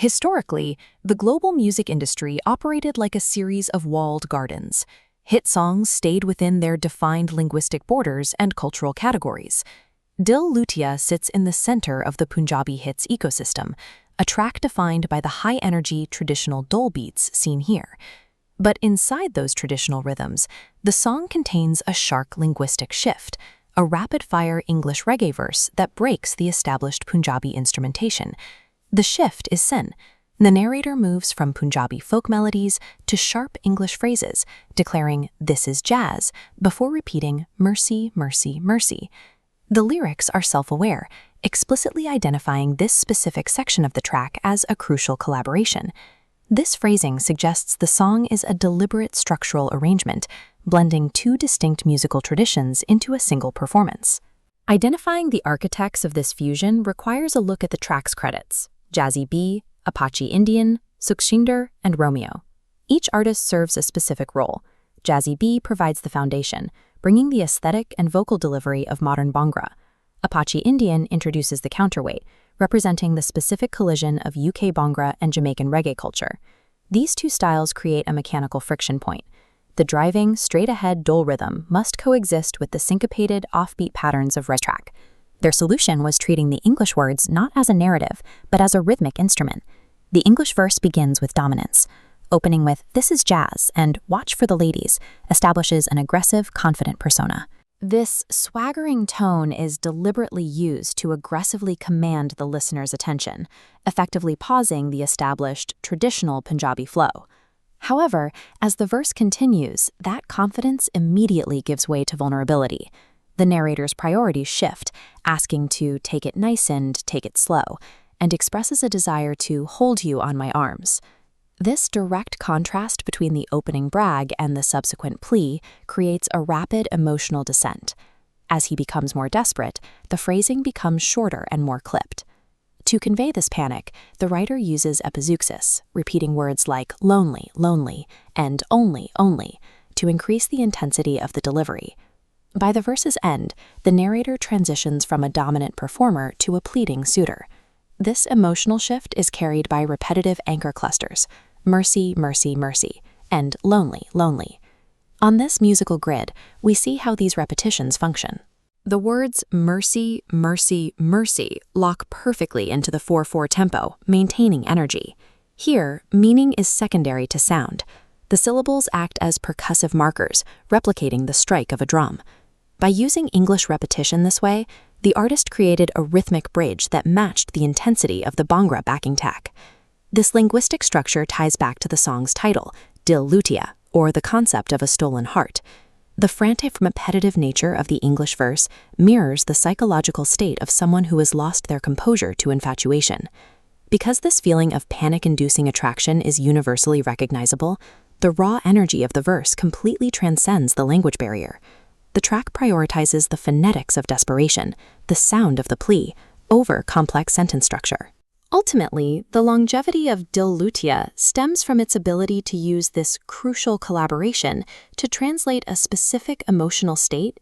Historically, the global music industry operated like a series of walled gardens. Hit songs stayed within their defined linguistic borders and cultural categories. Dil Lutia sits in the center of the Punjabi hits ecosystem, a track defined by the high-energy traditional dol beats seen here. But inside those traditional rhythms, the song contains a sharp linguistic shift, a rapid-fire English reggae verse that breaks the established Punjabi instrumentation. The shift is Sin. The narrator moves from Punjabi folk melodies to sharp English phrases, declaring, "This is jazz," before repeating, "Mercy, mercy, mercy." The lyrics are self-aware, explicitly identifying this specific section of the track as a crucial collaboration. This phrasing suggests the song is a deliberate structural arrangement, blending two distinct musical traditions into a single performance. Identifying the architects of this fusion requires a look at the track's credits: Jazzy B, Apache Indian, Sukhshinder, and Romeo. Each artist serves a specific role. Jazzy B provides the foundation, bringing the aesthetic and vocal delivery of modern Bhangra. Apache Indian introduces the counterweight, representing the specific collision of UK Bhangra and Jamaican reggae culture. These two styles create a mechanical friction point. The driving, straight-ahead dol rhythm must coexist with the syncopated, offbeat patterns of track. Their solution was treating the English words not as a narrative, but as a rhythmic instrument. The English verse begins with dominance. Opening with "This is jazz" and "Watch for the ladies" establishes an aggressive, confident persona. This swaggering tone is deliberately used to aggressively command the listener's attention, effectively pausing the established, traditional Punjabi flow. However, as the verse continues, that confidence immediately gives way to vulnerability. The narrator's priorities shift, asking to take it nice and take it slow, and expresses a desire to hold you on my arms. This direct contrast between the opening brag and the subsequent plea creates a rapid emotional descent. As he becomes more desperate, the phrasing becomes shorter and more clipped. To convey this panic, the writer uses epizeuxis, repeating words like lonely, lonely, and only, only, to increase the intensity of the delivery. By the verse's end, the narrator transitions from a dominant performer to a pleading suitor. This emotional shift is carried by repetitive anchor clusters: mercy, mercy, mercy, and lonely, lonely. On this musical grid, we see how these repetitions function. The words mercy, mercy, mercy lock perfectly into the 4/4 tempo, maintaining energy. Here, meaning is secondary to sound. The syllables act as percussive markers, replicating the strike of a drum. By using English repetition this way, the artist created a rhythmic bridge that matched the intensity of the Bhangra backing track. This linguistic structure ties back to the song's title, Dil Lutia, or the concept of a stolen heart. The frantic, repetitive nature of the English verse mirrors the psychological state of someone who has lost their composure to infatuation. Because this feeling of panic-inducing attraction is universally recognizable, the raw energy of the verse completely transcends the language barrier. The track prioritizes the phonetics of desperation, the sound of the plea, over complex sentence structure. Ultimately, the longevity of Dil Lutia stems from its ability to use this crucial collaboration to translate a specific emotional state